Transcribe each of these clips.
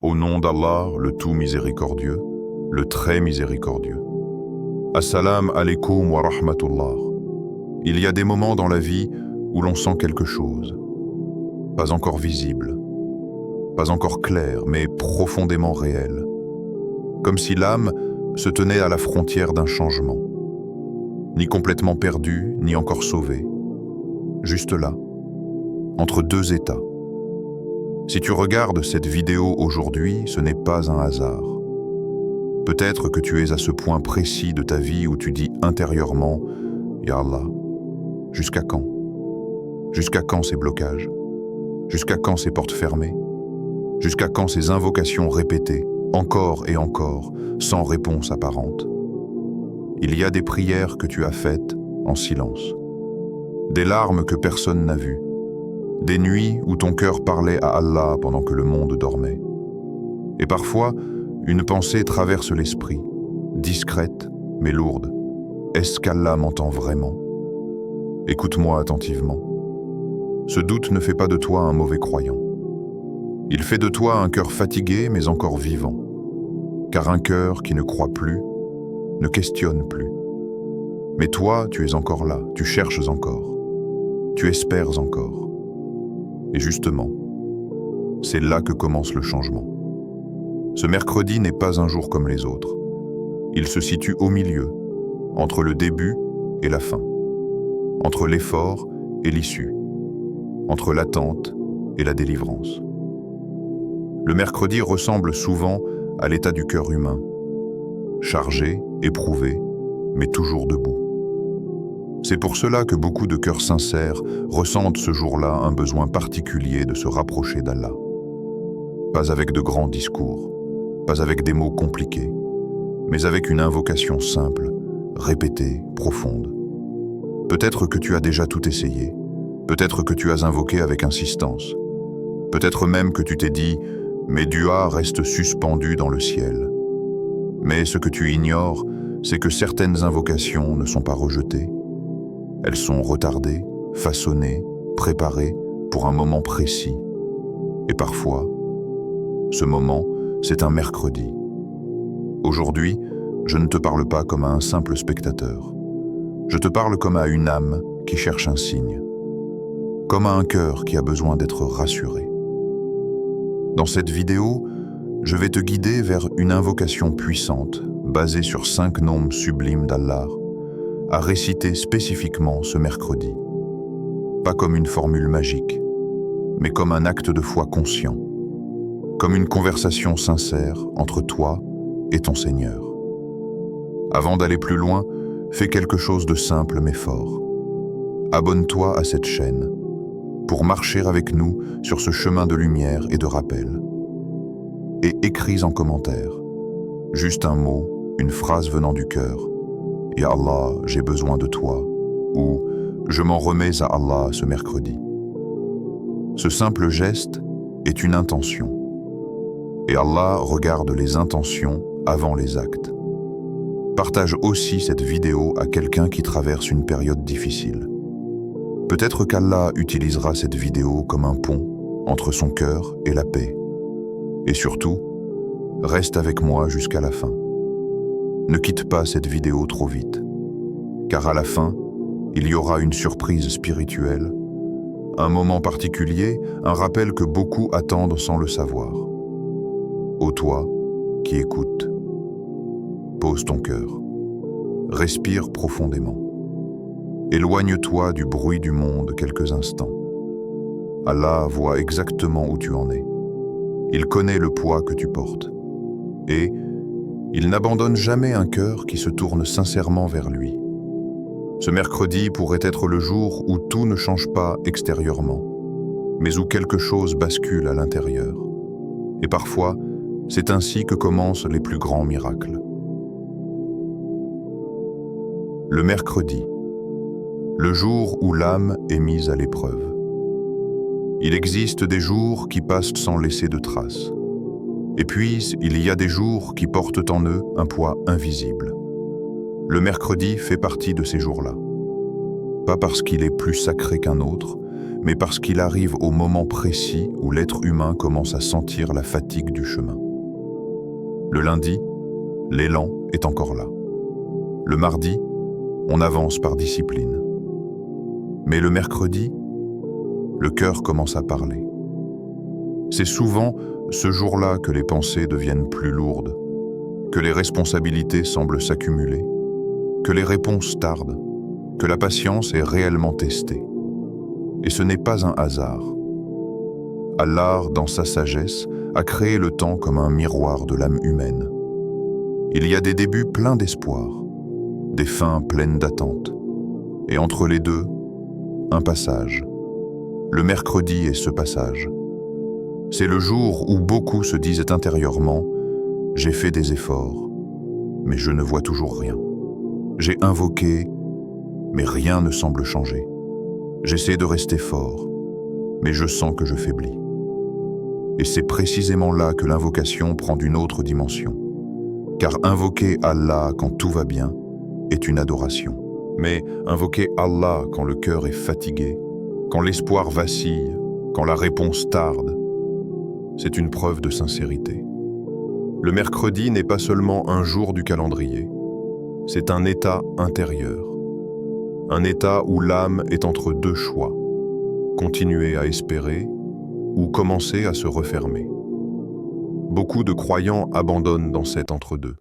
Au nom d'Allah, le tout miséricordieux, le très miséricordieux. Assalamu alaikum wa rahmatullah. Il y a des moments dans la vie où l'on sent quelque chose, pas encore visible, pas encore clair, mais profondément réel. Comme si l'âme se tenait à la frontière d'un changement. Ni complètement perdue, ni encore sauvée. Juste là, entre deux états. Si tu regardes cette vidéo aujourd'hui, ce n'est pas un hasard. Peut-être que tu es à ce point précis de ta vie où tu dis intérieurement « Ya Allah, jusqu'à quand? Jusqu'à quand ces blocages? Jusqu'à quand ces portes fermées? Jusqu'à quand ces invocations répétées, encore et encore, sans réponse apparente? Il y a des prières que tu as faites en silence, des larmes que personne n'a vues, des nuits où ton cœur parlait à Allah pendant que le monde dormait. Et parfois, une pensée traverse l'esprit, discrète mais lourde. Est-ce qu'Allah m'entend vraiment? Écoute-moi attentivement. Ce doute ne fait pas de toi un mauvais croyant. Il fait de toi un cœur fatigué mais encore vivant. Car un cœur qui ne croit plus, ne questionne plus. Mais toi, tu es encore là, tu cherches encore, tu espères encore. Et justement, c'est là que commence le changement. Ce mercredi n'est pas un jour comme les autres. Il se situe au milieu, entre le début et la fin, entre l'effort et l'issue, entre l'attente et la délivrance. Le mercredi ressemble souvent à l'état du cœur humain, chargé, éprouvé, mais toujours debout. C'est pour cela que beaucoup de cœurs sincères ressentent ce jour-là un besoin particulier de se rapprocher d'Allah. Pas avec de grands discours, pas avec des mots compliqués, mais avec une invocation simple, répétée, profonde. Peut-être que tu as déjà tout essayé, peut-être que tu as invoqué avec insistance, peut-être même que tu t'es dit « mes duas restent suspendus dans le ciel ». Mais ce que tu ignores, c'est que certaines invocations ne sont pas rejetées. Elles sont retardées, façonnées, préparées pour un moment précis. Et parfois, ce moment, c'est un mercredi. Aujourd'hui, je ne te parle pas comme à un simple spectateur. Je te parle comme à une âme qui cherche un signe. Comme à un cœur qui a besoin d'être rassuré. Dans cette vidéo, je vais te guider vers une invocation puissante, basée sur 5 noms sublimes d'Allah, à réciter spécifiquement ce mercredi. Pas comme une formule magique, mais comme un acte de foi conscient, comme une conversation sincère entre toi et ton Seigneur. Avant d'aller plus loin, fais quelque chose de simple mais fort. Abonne-toi à cette chaîne pour marcher avec nous sur ce chemin de lumière et de rappel. Et écris en commentaire, juste un mot, une phrase venant du cœur. « Ya Allah, j'ai besoin de toi » ou « Je m'en remets à Allah ce mercredi ». Ce simple geste est une intention. Et Allah regarde les intentions avant les actes. Partage aussi cette vidéo à quelqu'un qui traverse une période difficile. Peut-être qu'Allah utilisera cette vidéo comme un pont entre son cœur et la paix. Et surtout, reste avec moi jusqu'à la fin. Ne quitte pas cette vidéo trop vite, car à la fin, il y aura une surprise spirituelle, un moment particulier, un rappel que beaucoup attendent sans le savoir. Ô toi qui écoutes, pose ton cœur, respire profondément, éloigne-toi du bruit du monde quelques instants. Allah voit exactement où tu en es. Il connaît le poids que tu portes. Et il n'abandonne jamais un cœur qui se tourne sincèrement vers lui. Ce mercredi pourrait être le jour où tout ne change pas extérieurement, mais où quelque chose bascule à l'intérieur. Et parfois, c'est ainsi que commencent les plus grands miracles. Le mercredi, le jour où l'âme est mise à l'épreuve. Il existe des jours qui passent sans laisser de traces. Et puis, il y a des jours qui portent en eux un poids invisible. Le mercredi fait partie de ces jours-là. Pas parce qu'il est plus sacré qu'un autre, mais parce qu'il arrive au moment précis où l'être humain commence à sentir la fatigue du chemin. Le lundi, l'élan est encore là. Le mardi, on avance par discipline. Mais le mercredi, le cœur commence à parler. C'est souvent ce jour-là que les pensées deviennent plus lourdes, que les responsabilités semblent s'accumuler, que les réponses tardent, que la patience est réellement testée. Et ce n'est pas un hasard. Allah, dans sa sagesse, a créé le temps comme un miroir de l'âme humaine. Il y a des débuts pleins d'espoir, des fins pleines d'attente, et entre les deux, un passage. Le mercredi est ce passage. C'est le jour où beaucoup se disent intérieurement « J'ai fait des efforts, mais je ne vois toujours rien. J'ai invoqué, mais rien ne semble changer. J'essaie de rester fort, mais je sens que je faiblis. » Et c'est précisément là que l'invocation prend d'une autre dimension. Car invoquer Allah quand tout va bien est une adoration. Mais invoquer Allah quand le cœur est fatigué, quand l'espoir vacille, quand la réponse tarde, c'est une preuve de sincérité. Le mercredi n'est pas seulement un jour du calendrier, c'est un état intérieur. Un état où l'âme est entre deux choix, continuer à espérer ou commencer à se refermer. Beaucoup de croyants abandonnent dans cet entre-deux.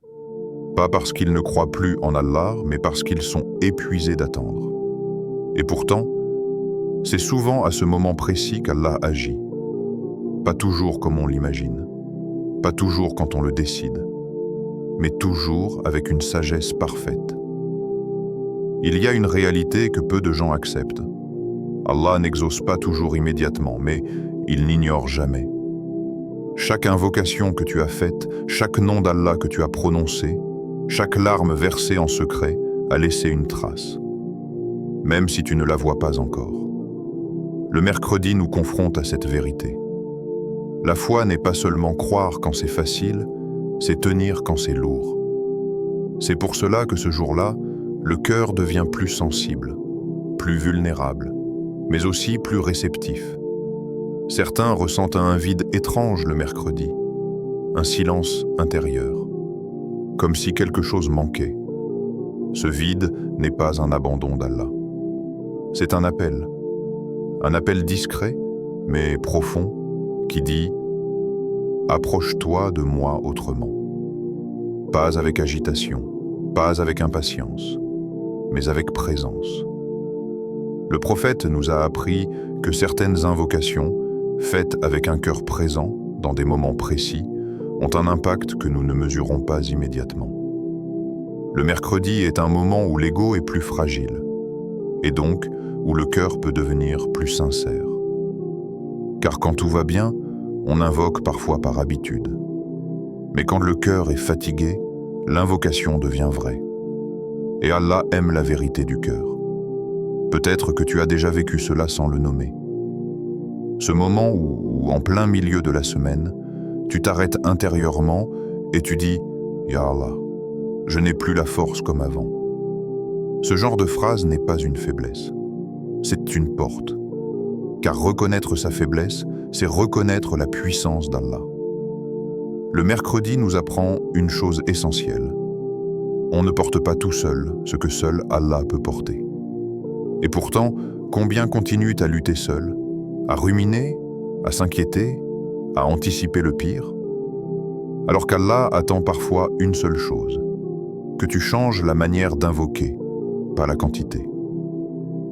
Pas parce qu'ils ne croient plus en Allah, mais parce qu'ils sont épuisés d'attendre. Et pourtant, c'est souvent à ce moment précis qu'Allah agit. Pas toujours comme on l'imagine, pas toujours quand on le décide, mais toujours avec une sagesse parfaite. Il y a une réalité que peu de gens acceptent. Allah n'exauce pas toujours immédiatement, mais il n'ignore jamais. Chaque invocation que tu as faite, chaque nom d'Allah que tu as prononcé, chaque larme versée en secret a laissé une trace, même si tu ne la vois pas encore. Le mercredi nous confronte à cette vérité. La foi n'est pas seulement croire quand c'est facile, c'est tenir quand c'est lourd. C'est pour cela que ce jour-là, le cœur devient plus sensible, plus vulnérable, mais aussi plus réceptif. Certains ressentent un vide étrange le mercredi, un silence intérieur, comme si quelque chose manquait. Ce vide n'est pas un abandon d'Allah. C'est un appel discret, mais profond, qui dit « Approche-toi de moi autrement ». Pas avec agitation, pas avec impatience, mais avec présence. Le prophète nous a appris que certaines invocations, faites avec un cœur présent, dans des moments précis, ont un impact que nous ne mesurons pas immédiatement. Le mercredi est un moment où l'ego est plus fragile, et donc où le cœur peut devenir plus sincère. Car quand tout va bien, on invoque parfois par habitude. Mais quand le cœur est fatigué, l'invocation devient vraie. Et Allah aime la vérité du cœur. Peut-être que tu as déjà vécu cela sans le nommer. Ce moment où, en plein milieu de la semaine, tu t'arrêtes intérieurement et tu dis « Ya Allah, je n'ai plus la force comme avant ». Ce genre de phrase n'est pas une faiblesse, c'est une porte. Car reconnaître sa faiblesse, c'est reconnaître la puissance d'Allah. Le mercredi nous apprend une chose essentielle. On ne porte pas tout seul ce que seul Allah peut porter. Et pourtant, combien continuent à lutter seuls, à ruminer, à s'inquiéter, à anticiper le pire? Alors qu'Allah attend parfois une seule chose, que tu changes la manière d'invoquer, pas la quantité.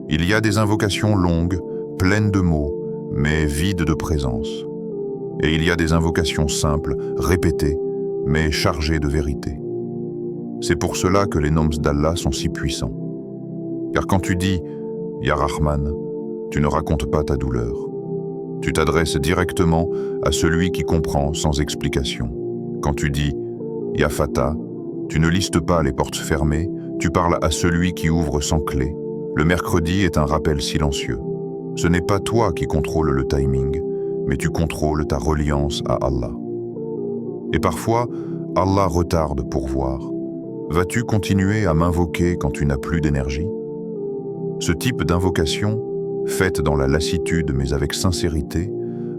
Il y a des invocations longues, pleines de mots, mais vides de présence. Et il y a des invocations simples, répétées, mais chargées de vérité. C'est pour cela que les noms d'Allah sont si puissants. Car quand tu dis « Ya Rahman », tu ne racontes pas ta douleur. Tu t'adresses directement à celui qui comprend sans explication. Quand tu dis « Ya Fatah », tu ne listes pas les portes fermées, tu parles à celui qui ouvre sans clé. Le mercredi est un rappel silencieux. Ce n'est pas toi qui contrôles le timing, mais tu contrôles ta reliance à Allah. Et parfois, Allah retarde pour voir. Vas-tu continuer à m'invoquer quand tu n'as plus d'énergie? Ce type d'invocation, faite dans la lassitude mais avec sincérité,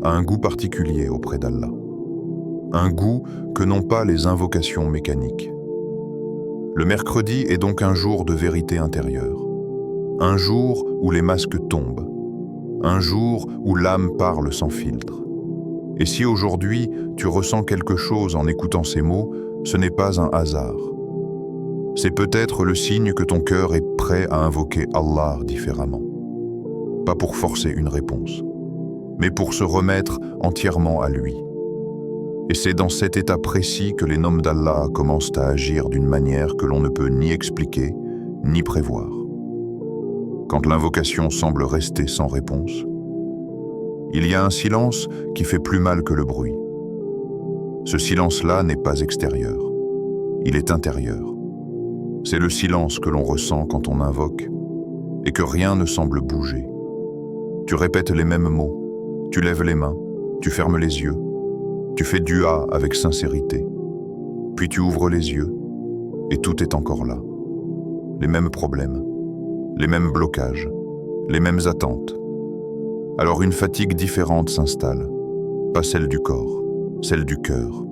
a un goût particulier auprès d'Allah. Un goût que n'ont pas les invocations mécaniques. Le mercredi est donc un jour de vérité intérieure. Un jour où les masques tombent. Un jour où l'âme parle sans filtre. Et si aujourd'hui tu ressens quelque chose en écoutant ces mots, ce n'est pas un hasard. C'est peut-être le signe que ton cœur est prêt à invoquer Allah différemment. Pas pour forcer une réponse, mais pour se remettre entièrement à lui. Et c'est dans cet état précis que les noms d'Allah commencent à agir d'une manière que l'on ne peut ni expliquer, ni prévoir. Quand l'invocation semble rester sans réponse, il y a un silence qui fait plus mal que le bruit. Ce silence-là n'est pas extérieur, il est intérieur. C'est le silence que l'on ressent quand on invoque et que rien ne semble bouger. Tu répètes les mêmes mots, tu lèves les mains, tu fermes les yeux, tu fais dua avec sincérité, puis tu ouvres les yeux et tout est encore là. Les mêmes problèmes, les mêmes blocages, les mêmes attentes. Alors une fatigue différente s'installe, pas celle du corps, celle du cœur.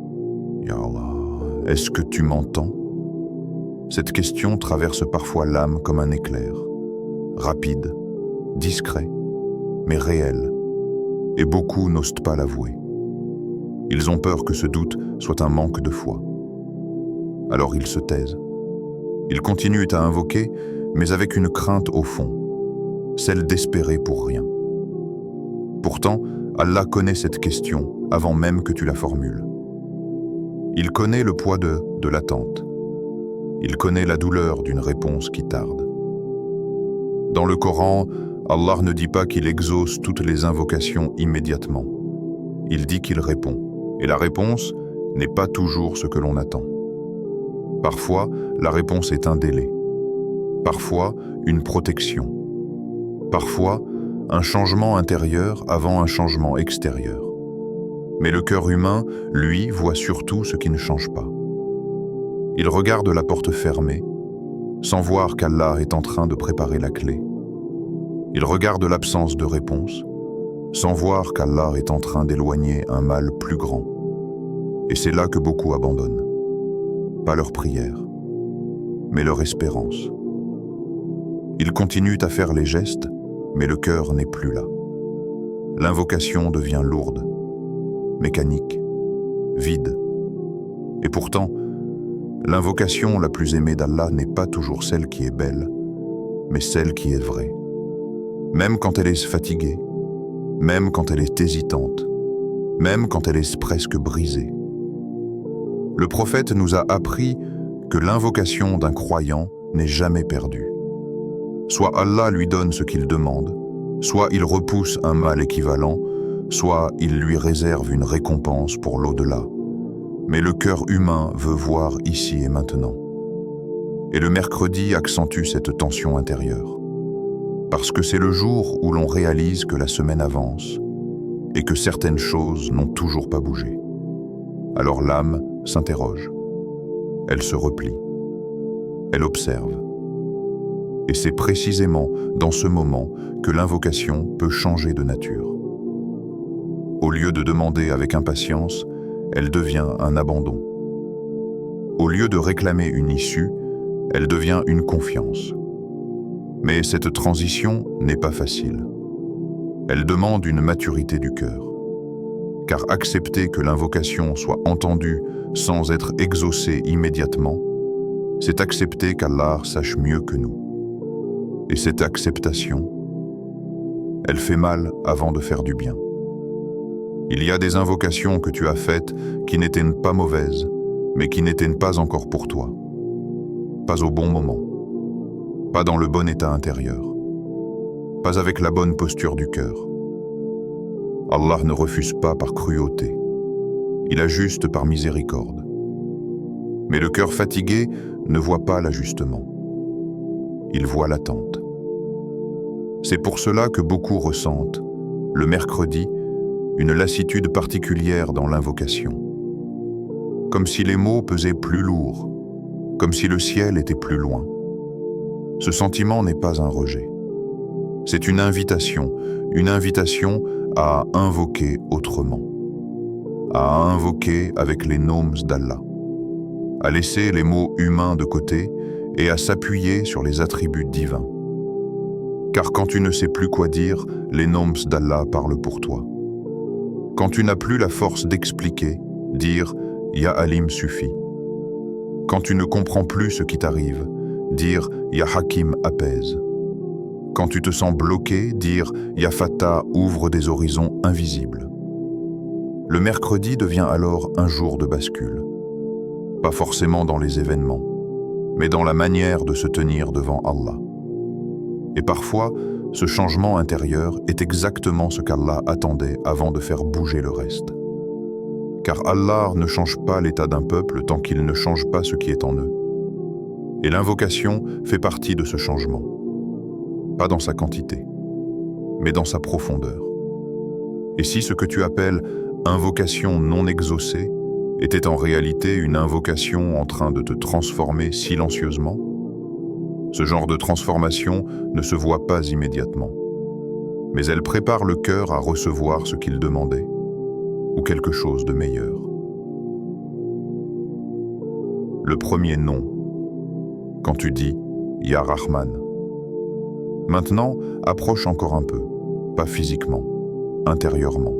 Ya Allah, est-ce que tu m'entends? Cette question traverse parfois l'âme comme un éclair, rapide, discret, mais réel, et beaucoup n'osent pas l'avouer. Ils ont peur que ce doute soit un manque de foi. Alors ils se taisent. Ils continuent à invoquer, mais avec une crainte au fond, celle d'espérer pour rien. Pourtant, Allah connaît cette question avant même que tu la formules. Il connaît le poids de l'attente. Il connaît la douleur d'une réponse qui tarde. Dans le Coran, Allah ne dit pas qu'il exauce toutes les invocations immédiatement. Il dit qu'il répond, et la réponse n'est pas toujours ce que l'on attend. Parfois, la réponse est un délai. Parfois, une protection. Parfois, un changement intérieur avant un changement extérieur. Mais le cœur humain, lui, voit surtout ce qui ne change pas. Il regarde la porte fermée, sans voir qu'Allah est en train de préparer la clé. Il regarde l'absence de réponse, sans voir qu'Allah est en train d'éloigner un mal plus grand. Et c'est là que beaucoup abandonnent. Pas leur prière, mais leur espérance. Ils continuent à faire les gestes, mais le cœur n'est plus là. L'invocation devient lourde, mécanique, vide. Et pourtant, l'invocation la plus aimée d'Allah n'est pas toujours celle qui est belle, mais celle qui est vraie. Même quand elle est fatiguée, même quand elle est hésitante, même quand elle est presque brisée. Le prophète nous a appris que l'invocation d'un croyant n'est jamais perdue. Soit Allah lui donne ce qu'il demande, soit il repousse un mal équivalent, soit il lui réserve une récompense pour l'au-delà. Mais le cœur humain veut voir ici et maintenant. Et le mercredi accentue cette tension intérieure. Parce que c'est le jour où l'on réalise que la semaine avance et que certaines choses n'ont toujours pas bougé. Alors l'âme s'interroge. Elle se replie. Elle observe. Et c'est précisément dans ce moment que l'invocation peut changer de nature. Au lieu de demander avec impatience, elle devient un abandon. Au lieu de réclamer une issue, elle devient une confiance. Mais cette transition n'est pas facile. Elle demande une maturité du cœur. Car accepter que l'invocation soit entendue sans être exaucée immédiatement, c'est accepter qu'Allah sache mieux que nous. Et cette acceptation, elle fait mal avant de faire du bien. Il y a des invocations que tu as faites qui n'étaient pas mauvaises, mais qui n'étaient pas encore pour toi. Pas au bon moment. Pas dans le bon état intérieur. Pas avec la bonne posture du cœur. Allah ne refuse pas par cruauté. Il ajuste par miséricorde. Mais le cœur fatigué ne voit pas l'ajustement. Il voit l'attente. C'est pour cela que beaucoup ressentent, le mercredi, une lassitude particulière dans l'invocation. Comme si les mots pesaient plus lourds, comme si le ciel était plus loin. Ce sentiment n'est pas un rejet. C'est une invitation à invoquer autrement, à invoquer avec les noms d'Allah, à laisser les mots humains de côté et à s'appuyer sur les attributs divins. Car quand tu ne sais plus quoi dire, les noms d'Allah parlent pour toi. Quand tu n'as plus la force d'expliquer, dire « Ya Alim » suffit. Quand tu ne comprends plus ce qui t'arrive, dire « Ya Hakim » apaise. Quand tu te sens bloqué, dire « Ya Fattah » ouvre des horizons invisibles. Le mercredi devient alors un jour de bascule. Pas forcément dans les événements, mais dans la manière de se tenir devant Allah. Et parfois, ce changement intérieur est exactement ce qu'Allah attendait avant de faire bouger le reste. Car Allah ne change pas l'état d'un peuple tant qu'il ne change pas ce qui est en eux. Et l'invocation fait partie de ce changement. Pas dans sa quantité, mais dans sa profondeur. Et si ce que tu appelles invocation non exaucée était en réalité une invocation en train de te transformer silencieusement, ce genre de transformation ne se voit pas immédiatement, mais elle prépare le cœur à recevoir ce qu'il demandait, ou quelque chose de meilleur. Le premier nom, quand tu dis « Ya Rahman ». Maintenant, approche encore un peu, pas physiquement, intérieurement.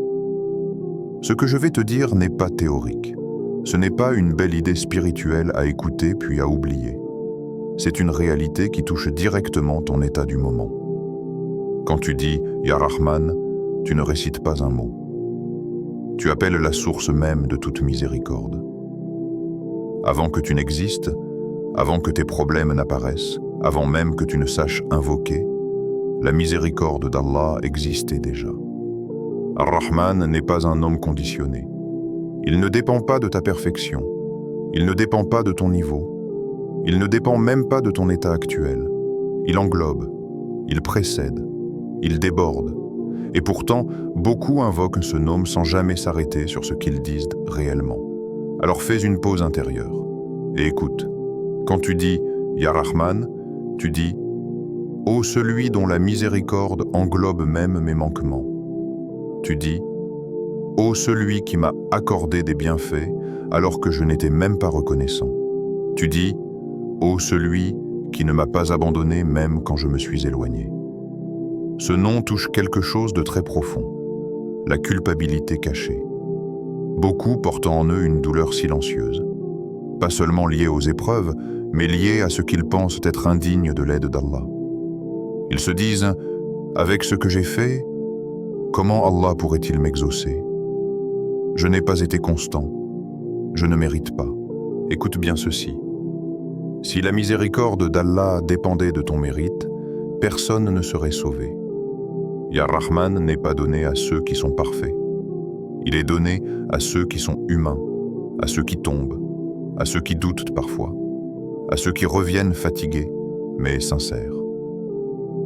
Ce que je vais te dire n'est pas théorique. Ce n'est pas une belle idée spirituelle à écouter puis à oublier. C'est une réalité qui touche directement ton état du moment. Quand tu dis « Ya Rahman », tu ne récites pas un mot. Tu appelles la source même de toute miséricorde. Avant que tu n'existes, avant que tes problèmes n'apparaissent, avant même que tu ne saches invoquer, la miséricorde d'Allah existait déjà. Ar-Rahman n'est pas un homme conditionné. Il ne dépend pas de ta perfection. Il ne dépend pas de ton niveau. Il ne dépend même pas de ton état actuel. Il englobe, il précède, il déborde. Et pourtant, beaucoup invoquent ce nom sans jamais s'arrêter sur ce qu'ils disent réellement. Alors fais une pause intérieure et écoute. Quand tu dis « Ya Rahman », tu dis « Ô celui dont la miséricorde englobe même mes manquements ». Tu dis « Ô celui qui m'a accordé des bienfaits alors que je n'étais même pas reconnaissant ». Tu dis « Ô celui qui ne m'a pas abandonné même quand je me suis éloigné ». Ce nom touche quelque chose de très profond, la culpabilité cachée. Beaucoup portent en eux une douleur silencieuse, pas seulement liée aux épreuves, mais liée à ce qu'ils pensent être indignes de l'aide d'Allah. Ils se disent « Avec ce que j'ai fait, comment Allah pourrait-il m'exaucer? Je n'ai pas été constant, je ne mérite pas. » Écoute bien ceci. Si la miséricorde d'Allah dépendait de ton mérite, personne ne serait sauvé. Ya Rahman n'est pas donné à ceux qui sont parfaits. Il est donné à ceux qui sont humains, à ceux qui tombent, à ceux qui doutent parfois, à ceux qui reviennent fatigués, mais sincères.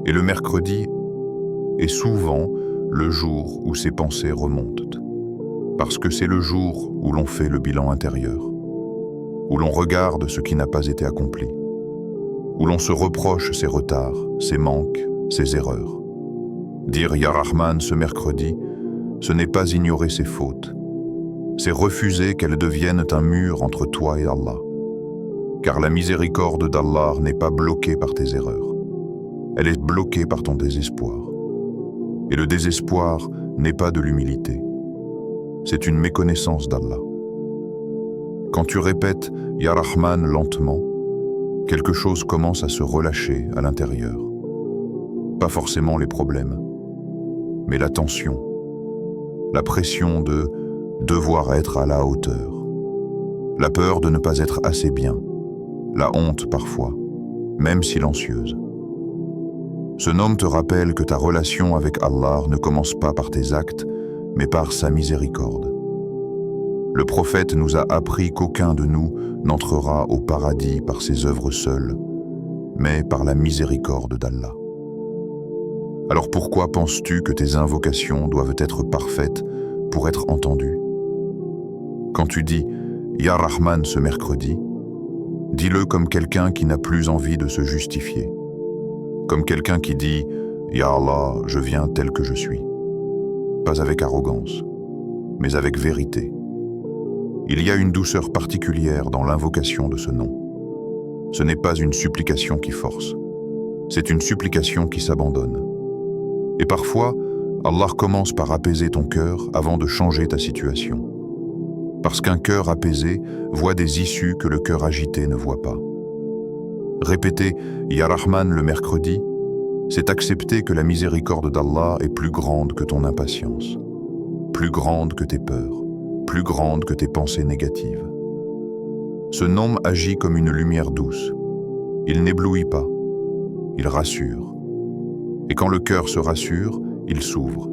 Et le mercredi est souvent le jour où ces pensées remontent, parce que c'est le jour où l'on fait le bilan intérieur, où l'on regarde ce qui n'a pas été accompli, où l'on se reproche ses retards, ses manques, ses erreurs. Dire Ya Rahman ce mercredi, ce n'est pas ignorer ses fautes, c'est refuser qu'elles deviennent un mur entre toi et Allah. Car la miséricorde d'Allah n'est pas bloquée par tes erreurs, elle est bloquée par ton désespoir. Et le désespoir n'est pas de l'humilité, c'est une méconnaissance d'Allah. Quand tu répètes Ya Rahman lentement, quelque chose commence à se relâcher à l'intérieur. Pas forcément les problèmes, mais la tension, la pression de devoir être à la hauteur, la peur de ne pas être assez bien, la honte parfois, même silencieuse. Ce nom te rappelle que ta relation avec Allah ne commence pas par tes actes, mais par sa miséricorde. Le prophète nous a appris qu'aucun de nous n'entrera au paradis par ses œuvres seules, mais par la miséricorde d'Allah. Alors pourquoi penses-tu que tes invocations doivent être parfaites pour être entendues? Quand tu dis « Ya Rahman » ce mercredi, dis-le comme quelqu'un qui n'a plus envie de se justifier, comme quelqu'un qui dit Ya Allah, je viens tel que je suis. Pas avec arrogance, mais avec vérité. Il y a une douceur particulière dans l'invocation de ce nom. Ce n'est pas une supplication qui force, c'est une supplication qui s'abandonne. Et parfois, Allah commence par apaiser ton cœur avant de changer ta situation. Parce qu'un cœur apaisé voit des issues que le cœur agité ne voit pas. Répéter « Ya Rahman » le mercredi, c'est accepter que la miséricorde d'Allah est plus grande que ton impatience, plus grande que tes peurs, plus grande que tes pensées négatives. Ce nom agit comme une lumière douce. Il n'éblouit pas, il rassure. Et quand le cœur se rassure, il s'ouvre.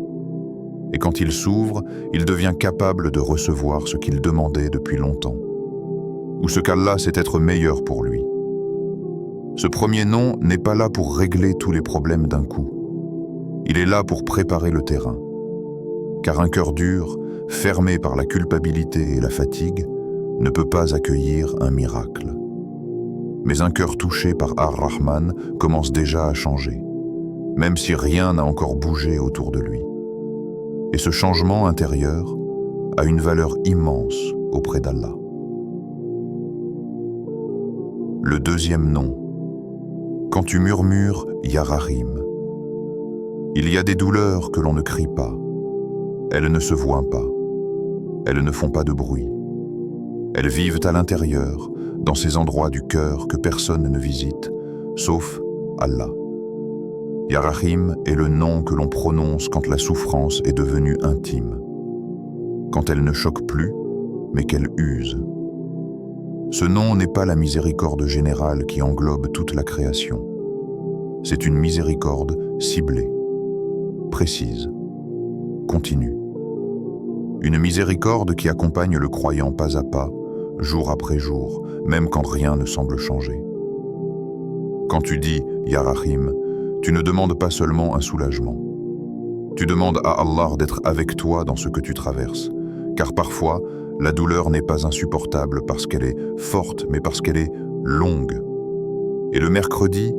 Et quand il s'ouvre, il devient capable de recevoir ce qu'il demandait depuis longtemps, ou ce qu'Allah sait être meilleur pour lui. Ce premier nom n'est pas là pour régler tous les problèmes d'un coup. Il est là pour préparer le terrain. Car un cœur dur, fermé par la culpabilité et la fatigue, ne peut pas accueillir un miracle. Mais un cœur touché par Ar-Rahman commence déjà à changer, même si rien n'a encore bougé autour de lui. Et ce changement intérieur a une valeur immense auprès d'Allah. Le deuxième nom. Quand tu murmures « Ya Rahim », il y a des douleurs que l'on ne crie pas. Elles ne se voient pas. Elles ne font pas de bruit. Elles vivent à l'intérieur, dans ces endroits du cœur que personne ne visite, sauf Allah. Ya Rahim est le nom que l'on prononce quand la souffrance est devenue intime, quand elle ne choque plus, mais qu'elle use. Ce nom n'est pas la miséricorde générale qui englobe toute la création. C'est une miséricorde ciblée, précise, continue. Une miséricorde qui accompagne le croyant pas à pas, jour après jour, même quand rien ne semble changer. Quand tu dis « Ya Rahim », tu ne demandes pas seulement un soulagement. Tu demandes à Allah d'être avec toi dans ce que tu traverses, car parfois, la douleur n'est pas insupportable parce qu'elle est forte, mais parce qu'elle est longue. Et le mercredi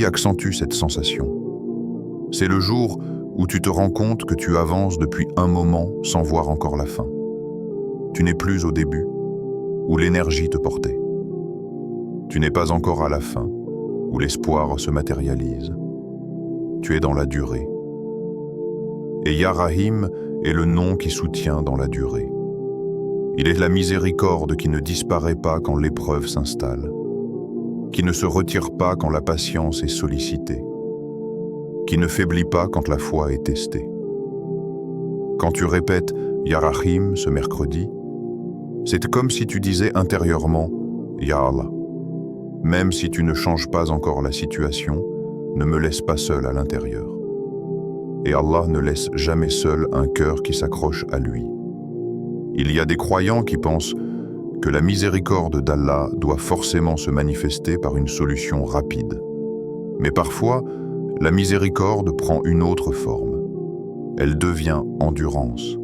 accentue cette sensation. C'est le jour où tu te rends compte que tu avances depuis un moment sans voir encore la fin. Tu n'es plus au début, où l'énergie te portait. Tu n'es pas encore à la fin, où l'espoir se matérialise. Tu es dans la durée. Et Ya Rahim est le nom qui soutient dans la durée. Il est la miséricorde qui ne disparaît pas quand l'épreuve s'installe, qui ne se retire pas quand la patience est sollicitée, qui ne faiblit pas quand la foi est testée. Quand tu répètes Ya Rahim ce mercredi, c'est comme si tu disais intérieurement Ya Allah. Même si tu ne changes pas encore la situation, ne me laisse pas seul à l'intérieur. Et Allah ne laisse jamais seul un cœur qui s'accroche à lui. Il y a des croyants qui pensent que la miséricorde d'Allah doit forcément se manifester par une solution rapide. Mais parfois, la miséricorde prend une autre forme. Elle devient endurance.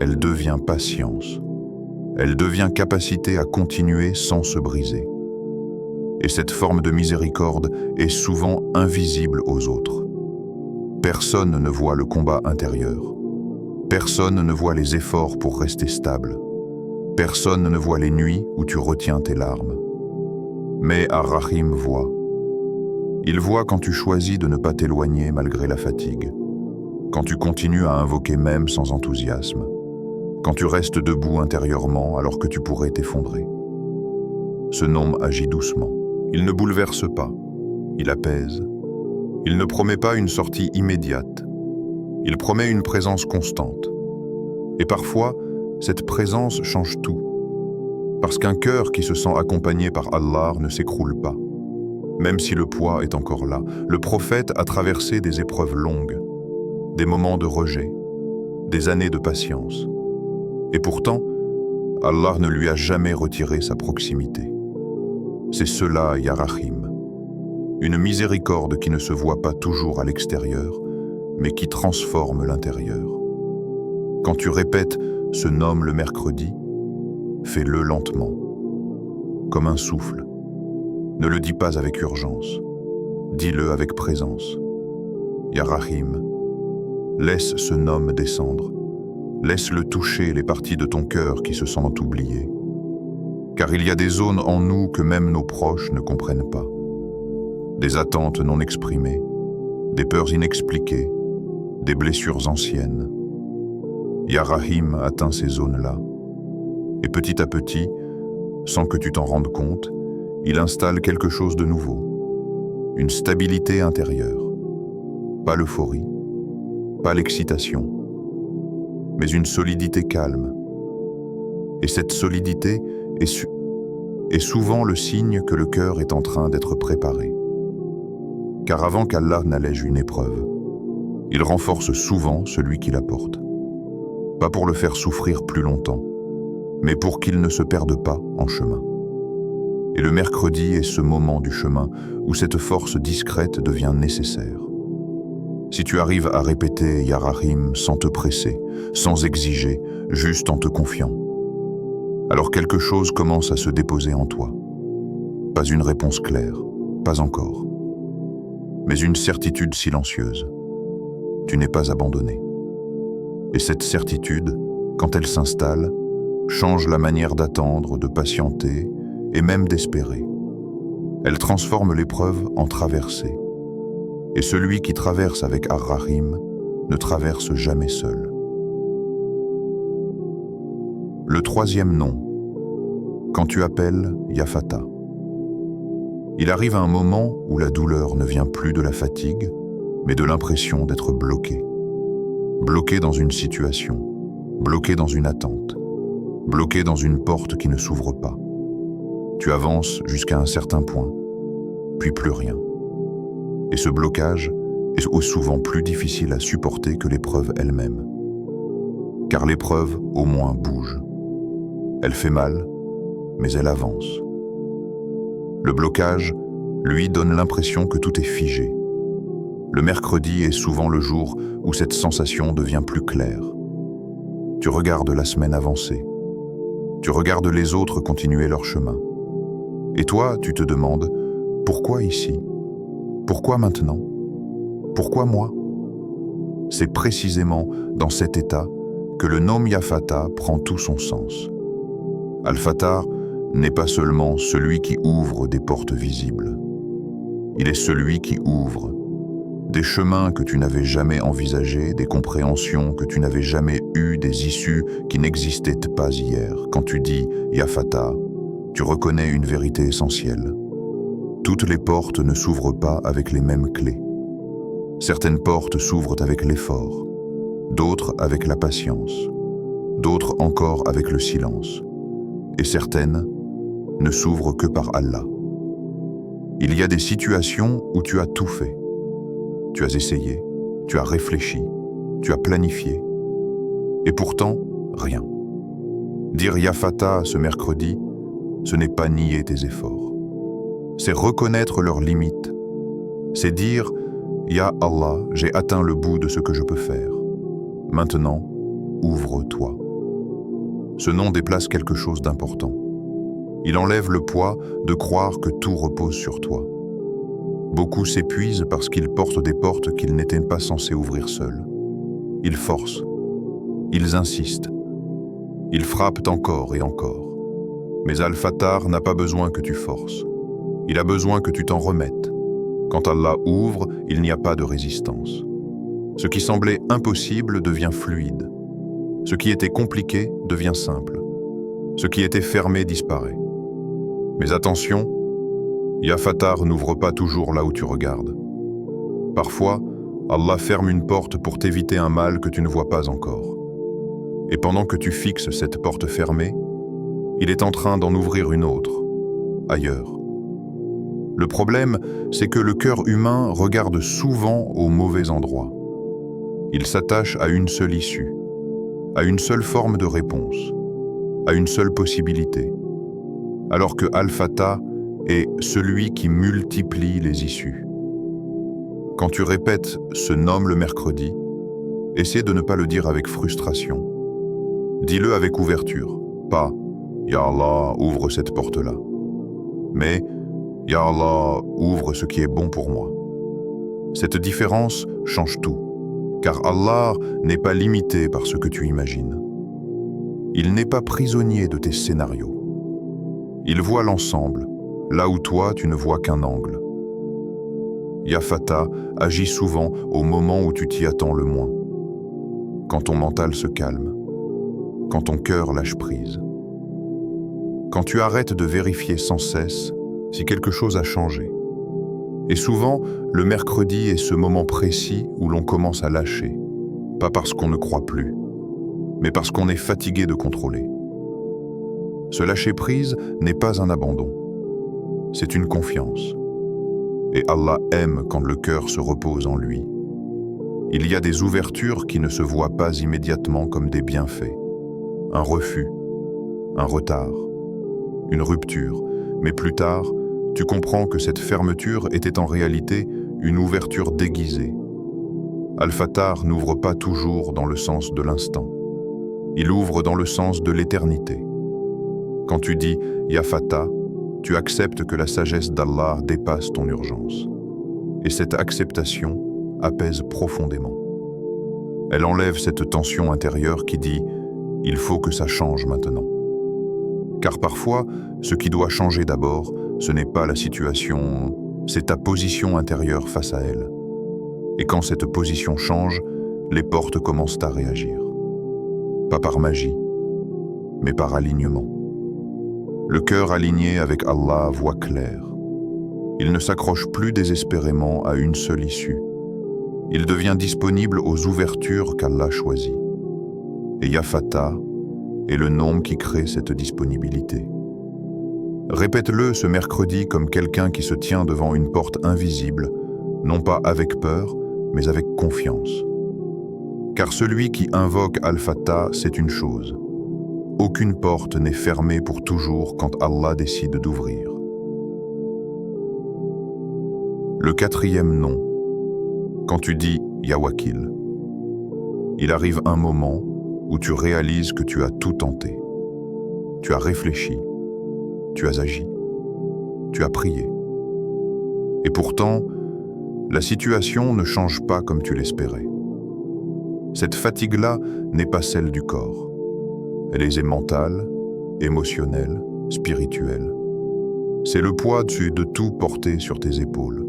Elle devient patience. Elle devient capacité à continuer sans se briser. Et cette forme de miséricorde est souvent invisible aux autres. Personne ne voit le combat intérieur. Personne ne voit les efforts pour rester stable. Personne ne voit les nuits où tu retiens tes larmes. Mais Ar-Rahim voit. Il voit quand tu choisis de ne pas t'éloigner malgré la fatigue, quand tu continues à invoquer même sans enthousiasme, quand tu restes debout intérieurement alors que tu pourrais t'effondrer. Ce nom agit doucement. Il ne bouleverse pas. Il apaise. Il ne promet pas une sortie immédiate. Il promet une présence constante. Et parfois, cette présence change tout. Parce qu'un cœur qui se sent accompagné par Allah ne s'écroule pas. Même si le poids est encore là, le prophète a traversé des épreuves longues, des moments de rejet, des années de patience. Et pourtant, Allah ne lui a jamais retiré sa proximité. C'est cela, Ya Rahim. Une miséricorde qui ne se voit pas toujours à l'extérieur, mais qui transforme l'intérieur. Quand tu répètes ce nom le mercredi, fais-le lentement, comme un souffle. Ne le dis pas avec urgence. Dis-le avec présence. Ya Rahim, laisse ce nom descendre. Laisse-le toucher les parties de ton cœur qui se sentent oubliées. Car il y a des zones en nous que même nos proches ne comprennent pas. Des attentes non exprimées, des peurs inexpliquées, des blessures anciennes. Ya Rahim atteint ces zones-là. Et petit à petit, sans que tu t'en rendes compte, il installe quelque chose de nouveau. Une stabilité intérieure. Pas l'euphorie, pas l'excitation, mais une solidité calme. Et cette solidité est souvent le signe que le cœur est en train d'être préparé. Car avant qu'Allah n'allège une épreuve, il renforce souvent celui qui la porte. Pas pour le faire souffrir plus longtemps, mais pour qu'il ne se perde pas en chemin. Et le mercredi est ce moment du chemin où cette force discrète devient nécessaire. Si tu arrives à répéter Ya Rahim sans te presser, sans exiger, juste en te confiant, alors quelque chose commence à se déposer en toi. Pas une réponse claire, pas encore, mais une certitude silencieuse. Tu n'es pas abandonné. Et cette certitude, quand elle s'installe, change la manière d'attendre, de patienter et même d'espérer. Elle transforme l'épreuve en traversée. Et celui qui traverse avec Ar-Rahim ne traverse jamais seul. Le troisième nom, quand tu appelles Ya Fatah. Il arrive un moment où la douleur ne vient plus de la fatigue, mais de l'impression d'être bloqué. Bloqué dans une situation, bloqué dans une attente, bloqué dans une porte qui ne s'ouvre pas. Tu avances jusqu'à un certain point, puis plus rien. Et ce blocage est souvent plus difficile à supporter que l'épreuve elle-même. Car l'épreuve, au moins, bouge. Elle fait mal, mais elle avance. Le blocage, lui, donne l'impression que tout est figé. Le mercredi est souvent le jour où cette sensation devient plus claire. Tu regardes la semaine avancer. Tu regardes les autres continuer leur chemin. Et toi, tu te demandes, pourquoi ici ? Pourquoi maintenant ? Pourquoi moi ? C'est précisément dans cet état que le nom Ya Fatah prend tout son sens. Al-Fatah n'est pas seulement celui qui ouvre des portes visibles. Il est celui qui ouvre des chemins que tu n'avais jamais envisagés, des compréhensions que tu n'avais jamais eues, des issues qui n'existaient pas hier. Quand tu dis Ya Fatah, tu reconnais une vérité essentielle. Toutes les portes ne s'ouvrent pas avec les mêmes clés. Certaines portes s'ouvrent avec l'effort, d'autres avec la patience, d'autres encore avec le silence, et certaines ne s'ouvrent que par Allah. Il y a des situations où tu as tout fait. Tu as essayé, tu as réfléchi, tu as planifié, et pourtant, rien. Dire Ya Fatah ce mercredi, ce n'est pas nier tes efforts. C'est reconnaître leurs limites. C'est dire « Ya Allah, j'ai atteint le bout de ce que je peux faire. Maintenant, ouvre-toi ». Ce nom déplace quelque chose d'important. Il enlève le poids de croire que tout repose sur toi. Beaucoup s'épuisent parce qu'ils portent des portes qu'ils n'étaient pas censés ouvrir seuls. Ils forcent, ils insistent, ils frappent encore et encore. Mais Al-Fatah n'a pas besoin que tu forces. Il a besoin que tu t'en remettes. Quand Allah ouvre, il n'y a pas de résistance. Ce qui semblait impossible devient fluide. Ce qui était compliqué devient simple. Ce qui était fermé disparaît. Mais attention, Ya Fatah n'ouvre pas toujours là où tu regardes. Parfois, Allah ferme une porte pour t'éviter un mal que tu ne vois pas encore. Et pendant que tu fixes cette porte fermée, il est en train d'en ouvrir une autre, ailleurs. Le problème, c'est que le cœur humain regarde souvent au mauvais endroit. Il s'attache à une seule issue, à une seule forme de réponse, à une seule possibilité, alors que Al-Fatah est celui qui multiplie les issues. Quand tu répètes ce nom le mercredi, essaie de ne pas le dire avec frustration. Dis-le avec ouverture, pas « Ya Allah, ouvre cette porte-là », mais « Ya Allah, ouvre ce qui est bon pour moi ». Cette différence change tout, car Allah n'est pas limité par ce que tu imagines. Il n'est pas prisonnier de tes scénarios. Il voit l'ensemble, là où toi tu ne vois qu'un angle. Ya Fatah agit souvent au moment où tu t'y attends le moins, quand ton mental se calme, quand ton cœur lâche prise, quand tu arrêtes de vérifier sans cesse si quelque chose a changé. Et souvent, le mercredi est ce moment précis où l'on commence à lâcher, pas parce qu'on ne croit plus, mais parce qu'on est fatigué de contrôler. Ce lâcher-prise n'est pas un abandon, c'est une confiance. Et Allah aime quand le cœur se repose en lui. Il y a des ouvertures qui ne se voient pas immédiatement comme des bienfaits. Un refus, un retard, une rupture, mais plus tard, tu comprends que cette fermeture était en réalité une ouverture déguisée. Al-Fatah n'ouvre pas toujours dans le sens de l'instant. Il ouvre dans le sens de l'éternité. Quand tu dis « Ya Fatah », tu acceptes que la sagesse d'Allah dépasse ton urgence. Et cette acceptation apaise profondément. Elle enlève cette tension intérieure qui dit « Il faut que ça change maintenant ». Car parfois, ce qui doit changer d'abord, ce n'est pas la situation, c'est ta position intérieure face à elle. Et quand cette position change, les portes commencent à réagir. Pas par magie, mais par alignement. Le cœur aligné avec Allah voit clair. Il ne s'accroche plus désespérément à une seule issue. Il devient disponible aux ouvertures qu'Allah choisit. Et Ya Fatah est le nom qui crée cette disponibilité. Répète-le ce mercredi comme quelqu'un qui se tient devant une porte invisible, non pas avec peur, mais avec confiance. Car celui qui invoque Al-Fatah, c'est une chose. Aucune porte n'est fermée pour toujours quand Allah décide d'ouvrir. Le quatrième nom, quand tu dis Ya Wakil, il arrive un moment où tu réalises que tu as tout tenté. Tu as réfléchi, tu as agi, tu as prié. Et pourtant, la situation ne change pas comme tu l'espérais. Cette fatigue-là n'est pas celle du corps. Elle est mentale, émotionnelle, spirituelle. C'est le poids de tout porté sur tes épaules.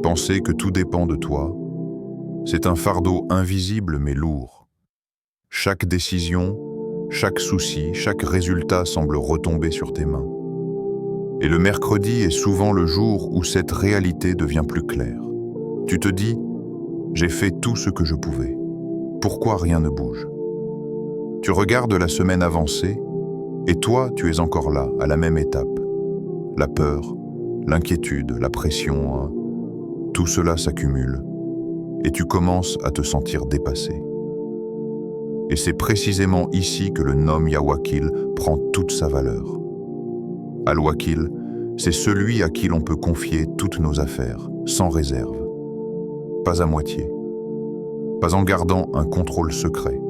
Penser que tout dépend de toi, c'est un fardeau invisible mais lourd. Chaque décision, chaque souci, chaque résultat semble retomber sur tes mains. Et le mercredi est souvent le jour où cette réalité devient plus claire. Tu te dis, j'ai fait tout ce que je pouvais. Pourquoi rien ne bouge ? Tu regardes la semaine avancée, et toi, tu es encore là, à la même étape. La peur, l'inquiétude, la pression, tout cela s'accumule, et tu commences à te sentir dépassé. Et c'est précisément ici que le nom Ya Wakil prend toute sa valeur. Al-Wakil, c'est celui à qui l'on peut confier toutes nos affaires, sans réserve. Pas à moitié. Pas en gardant un contrôle secret,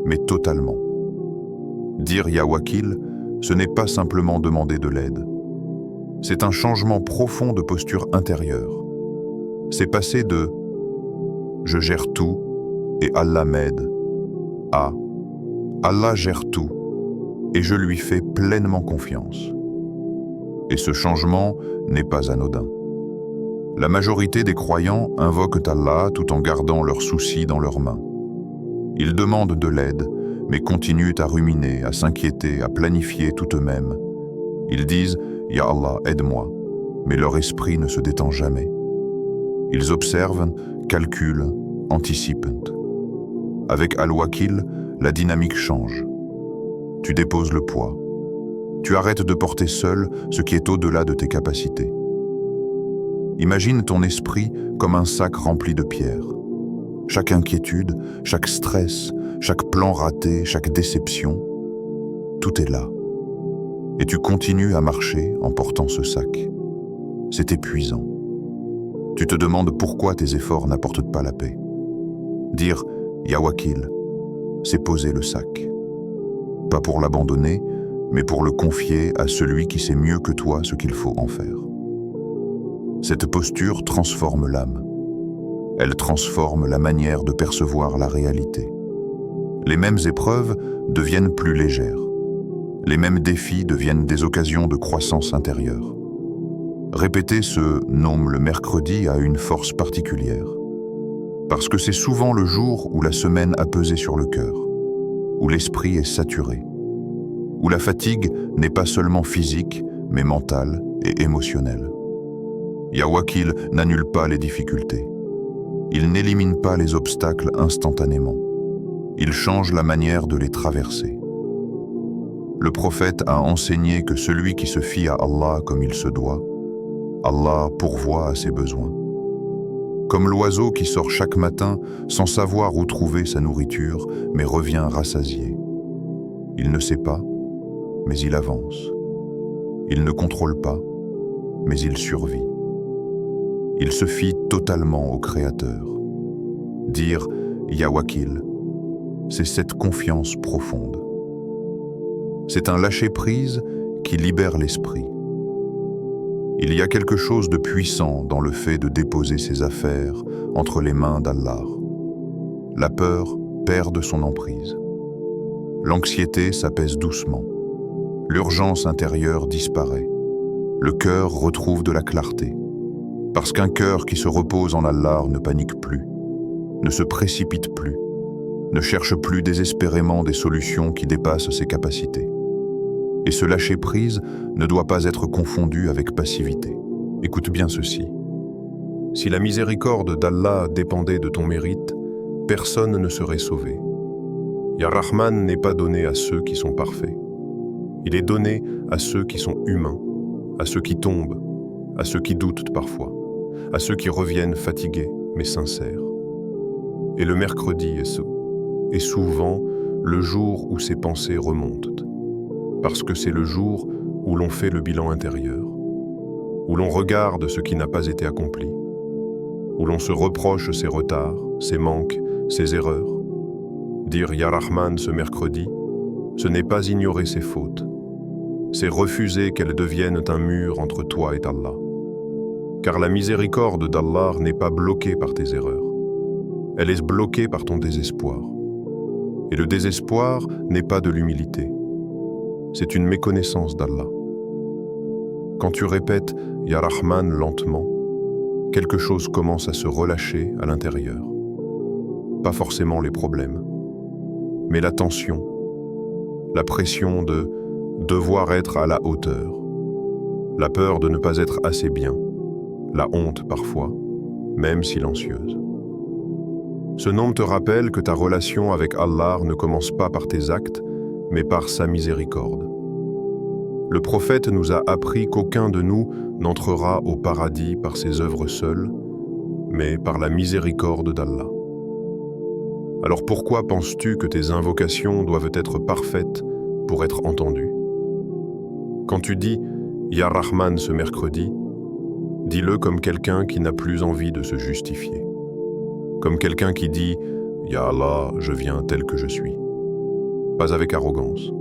mais totalement. Dire Ya Wakil, ce n'est pas simplement demander de l'aide. C'est un changement profond de posture intérieure. C'est passer de « je gère tout et Allah m'aide » à « Allah gère tout et je lui fais pleinement confiance ». Et ce changement n'est pas anodin. La majorité des croyants invoquent Allah tout en gardant leurs soucis dans leurs mains. Ils demandent de l'aide, mais continuent à ruminer, à s'inquiéter, à planifier tout eux-mêmes. Ils disent « Ya Allah, aide-moi », mais leur esprit ne se détend jamais. Ils observent, calculent, anticipent. Avec Al-Wakil, la dynamique change. Tu déposes le poids. Tu arrêtes de porter seul ce qui est au-delà de tes capacités. Imagine ton esprit comme un sac rempli de pierres. Chaque inquiétude, chaque stress, chaque plan raté, chaque déception, tout est là. Et tu continues à marcher en portant ce sac. C'est épuisant. Tu te demandes pourquoi tes efforts n'apportent pas la paix. Dire « Ya Wakil », c'est poser le sac. Pas pour l'abandonner, mais pour le confier à celui qui sait mieux que toi ce qu'il faut en faire. Cette posture transforme l'âme. Elle transforme la manière de percevoir la réalité. Les mêmes épreuves deviennent plus légères. Les mêmes défis deviennent des occasions de croissance intérieure. Répéter ce « nom le mercredi » a une force particulière. Parce que c'est souvent le jour où la semaine a pesé sur le cœur, où l'esprit est saturé, où la fatigue n'est pas seulement physique, mais mentale et émotionnelle. Ya Wakil n'annule pas les difficultés. Il n'élimine pas les obstacles instantanément. Il change la manière de les traverser. Le prophète a enseigné que celui qui se fie à Allah comme il se doit, Allah pourvoit à ses besoins. Comme l'oiseau qui sort chaque matin sans savoir où trouver sa nourriture, mais revient rassasié. Il ne sait pas, mais il avance. Il ne contrôle pas, mais il survit. Il se fie totalement au Créateur. Dire « Ya Wakil », c'est cette confiance profonde. C'est un lâcher-prise qui libère l'esprit. Il y a quelque chose de puissant dans le fait de déposer ses affaires entre les mains d'Allah. La peur perd de son emprise. L'anxiété s'apaise doucement. L'urgence intérieure disparaît. Le cœur retrouve de la clarté. Parce qu'un cœur qui se repose en Allah ne panique plus, ne se précipite plus, ne cherche plus désespérément des solutions qui dépassent ses capacités. Et ce lâcher-prise ne doit pas être confondu avec passivité. Écoute bien ceci. Si la miséricorde d'Allah dépendait de ton mérite, personne ne serait sauvé. Ya Rahman n'est pas donné à ceux qui sont parfaits. Il est donné à ceux qui sont humains, à ceux qui tombent, à ceux qui doutent parfois, à ceux qui reviennent fatigués mais sincères. Et le mercredi est souvent le jour où ces pensées remontent. Parce que c'est le jour où l'on fait le bilan intérieur, où l'on regarde ce qui n'a pas été accompli, où l'on se reproche ses retards, ses manques, ses erreurs. Dire Ya Rahman ce mercredi, ce n'est pas ignorer ses fautes, c'est refuser qu'elles deviennent un mur entre toi et Allah. Car la miséricorde d'Allah n'est pas bloquée par tes erreurs, elle est bloquée par ton désespoir. Et le désespoir n'est pas de l'humilité, c'est une méconnaissance d'Allah. Quand tu répètes Ya Rahman lentement, quelque chose commence à se relâcher à l'intérieur. Pas forcément les problèmes, mais la tension, la pression de devoir être à la hauteur, la peur de ne pas être assez bien, la honte parfois, même silencieuse. Ce nom te rappelle que ta relation avec Allah ne commence pas par tes actes, mais par sa miséricorde. Le prophète nous a appris qu'aucun de nous n'entrera au paradis par ses œuvres seules, mais par la miséricorde d'Allah. Alors pourquoi penses-tu que tes invocations doivent être parfaites pour être entendues? Quand tu dis « Ya Rahman » ce mercredi, dis-le comme quelqu'un qui n'a plus envie de se justifier. Comme quelqu'un qui dit « Ya Allah, je viens tel que je suis ». Pas avec arrogance,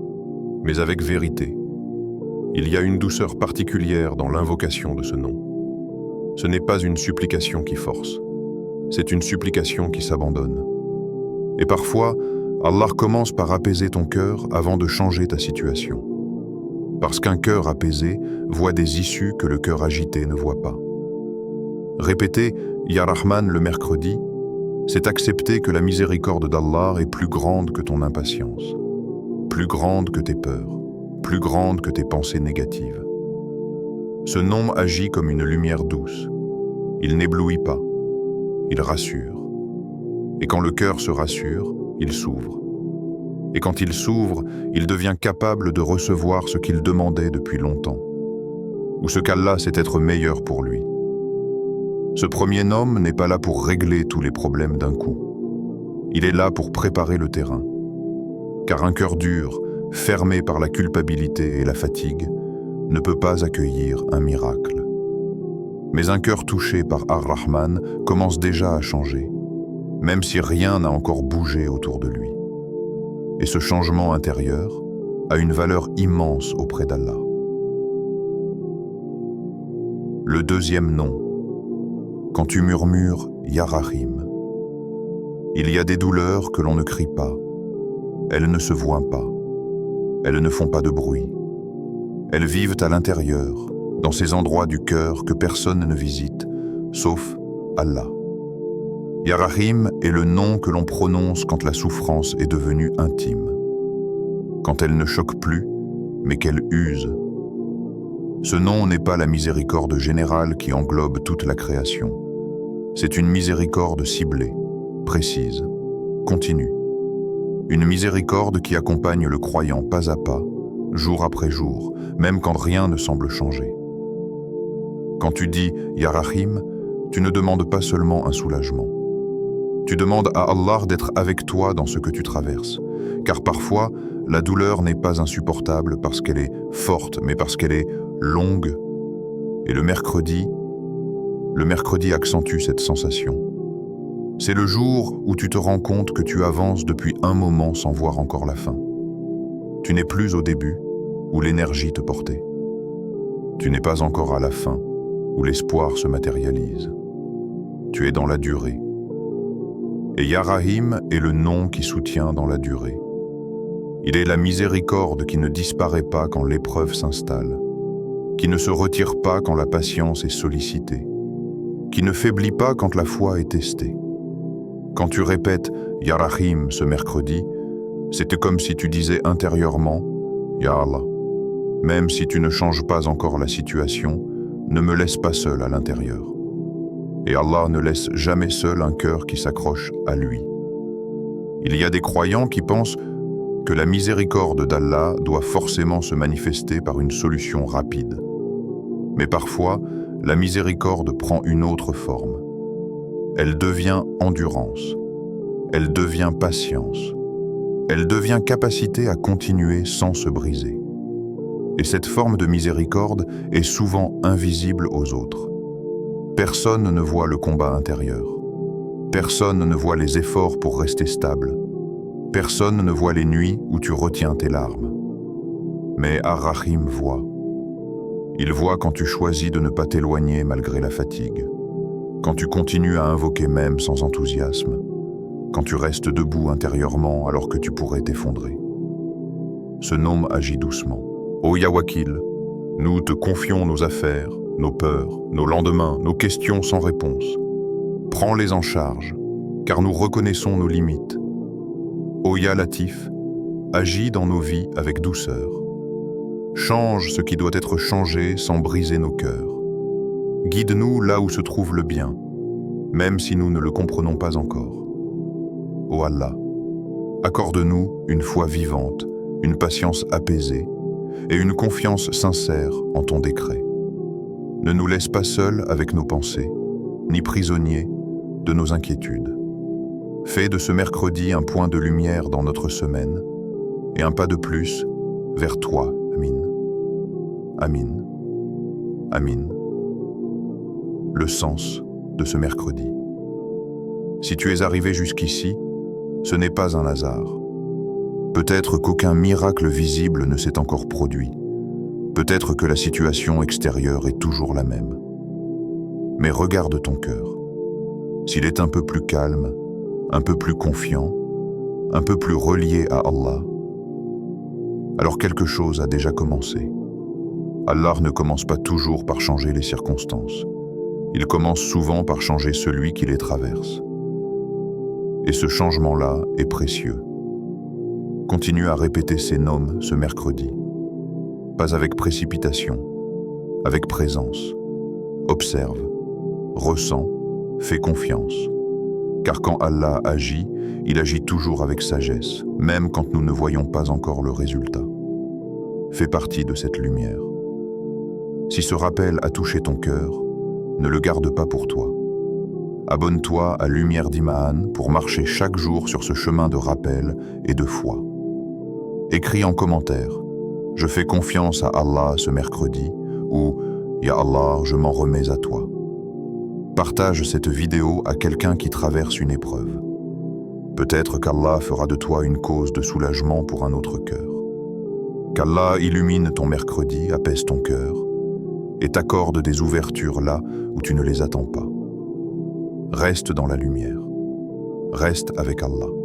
mais avec vérité. Il y a une douceur particulière dans l'invocation de ce nom. Ce n'est pas une supplication qui force, c'est une supplication qui s'abandonne. Et parfois, Allah commence par apaiser ton cœur avant de changer ta situation. Parce qu'un cœur apaisé voit des issues que le cœur agité ne voit pas. Répéter Ya Rahman le mercredi, c'est accepter que la miséricorde d'Allah est plus grande que ton impatience, plus grande que tes peurs, plus grande que tes pensées négatives. Ce nom agit comme une lumière douce. Il n'éblouit pas, il rassure. Et quand le cœur se rassure, il s'ouvre. Et quand il s'ouvre, il devient capable de recevoir ce qu'il demandait depuis longtemps, ou ce qu'Allah sait être meilleur pour lui. Ce premier nom n'est pas là pour régler tous les problèmes d'un coup. Il est là pour préparer le terrain. Car un cœur dur, fermé par la culpabilité et la fatigue, ne peut pas accueillir un miracle. Mais un cœur touché par Ar-Rahman commence déjà à changer, même si rien n'a encore bougé autour de lui. Et ce changement intérieur a une valeur immense auprès d'Allah. Le deuxième nom. Quand tu murmures Ya Rahim. Il y a des douleurs que l'on ne crie pas. Elles ne se voient pas. Elles ne font pas de bruit. Elles vivent à l'intérieur, dans ces endroits du cœur que personne ne visite, sauf Allah. Ya Rahim est le nom que l'on prononce quand la souffrance est devenue intime, quand elle ne choque plus, mais qu'elle use. Ce nom n'est pas la miséricorde générale qui englobe toute la création. C'est une miséricorde ciblée, précise, continue. Une miséricorde qui accompagne le croyant pas à pas, jour après jour, même quand rien ne semble changer. Quand tu dis « Ya Rahim », tu ne demandes pas seulement un soulagement. Tu demandes à Allah d'être avec toi dans ce que tu traverses, car parfois, la douleur n'est pas insupportable parce qu'elle est forte, mais parce qu'elle est longue. Et le mercredi accentue cette sensation. C'est le jour où tu te rends compte que tu avances depuis un moment sans voir encore la fin. Tu n'es plus au début, où l'énergie te portait. Tu n'es pas encore à la fin, où l'espoir se matérialise. Tu es dans la durée. Et Ya Rahim est le nom qui soutient dans la durée. Il est la miséricorde qui ne disparaît pas quand l'épreuve s'installe, qui ne se retire pas quand la patience est sollicitée, qui ne faiblit pas quand la foi est testée. Quand tu répètes « Ya Rahim » ce mercredi, c'était comme si tu disais intérieurement « Ya Allah ». Même si tu ne changes pas encore la situation, ne me laisse pas seul à l'intérieur. Et Allah ne laisse jamais seul un cœur qui s'accroche à lui. Il y a des croyants qui pensent que la miséricorde d'Allah doit forcément se manifester par une solution rapide. Mais parfois, la miséricorde prend une autre forme. Elle devient endurance. Elle devient patience. Elle devient capacité à continuer sans se briser. Et cette forme de miséricorde est souvent invisible aux autres. Personne ne voit le combat intérieur. Personne ne voit les efforts pour rester stable. Personne ne voit les nuits où tu retiens tes larmes. Mais Ar-Rahim voit. Il voit quand tu choisis de ne pas t'éloigner malgré la fatigue, quand tu continues à invoquer même sans enthousiasme, quand tu restes debout intérieurement alors que tu pourrais t'effondrer. Ce nom agit doucement. Ô Ya Wakil, nous te confions nos affaires, nos peurs, nos lendemains, nos questions sans réponse. Prends-les en charge, car nous reconnaissons nos limites. Ô Ya Latif, agis dans nos vies avec douceur. Change ce qui doit être changé sans briser nos cœurs. Guide-nous là où se trouve le bien, même si nous ne le comprenons pas encore. Ô Allah, accorde-nous une foi vivante, une patience apaisée et une confiance sincère en ton décret. Ne nous laisse pas seuls avec nos pensées, ni prisonniers de nos inquiétudes. Fais de ce mercredi un point de lumière dans notre semaine et un pas de plus vers toi. Amin. Amin. Amin. Le sens de ce mercredi. Si tu es arrivé jusqu'ici, ce n'est pas un hasard. Peut-être qu'aucun miracle visible ne s'est encore produit. Peut-être que la situation extérieure est toujours la même. Mais regarde ton cœur. S'il est un peu plus calme, un peu plus confiant, un peu plus relié à Allah, alors quelque chose a déjà commencé. Allah ne commence pas toujours par changer les circonstances. Il commence souvent par changer celui qui les traverse. Et ce changement-là est précieux. Continue à répéter ces noms ce mercredi. Pas avec précipitation, avec présence. Observe, ressens, fais confiance. Car quand Allah agit, il agit toujours avec sagesse, même quand nous ne voyons pas encore le résultat. Fais partie de cette lumière. Si ce rappel a touché ton cœur, ne le garde pas pour toi. Abonne-toi à Lumière d'Iman pour marcher chaque jour sur ce chemin de rappel et de foi. Écris en commentaire « Je fais confiance à Allah ce mercredi » ou « Ya Allah, je m'en remets à toi ». Partage cette vidéo à quelqu'un qui traverse une épreuve. Peut-être qu'Allah fera de toi une cause de soulagement pour un autre cœur. Qu'Allah illumine ton mercredi, apaise ton cœur et t'accorde des ouvertures là où tu ne les attends pas. Reste dans la lumière. Reste avec Allah.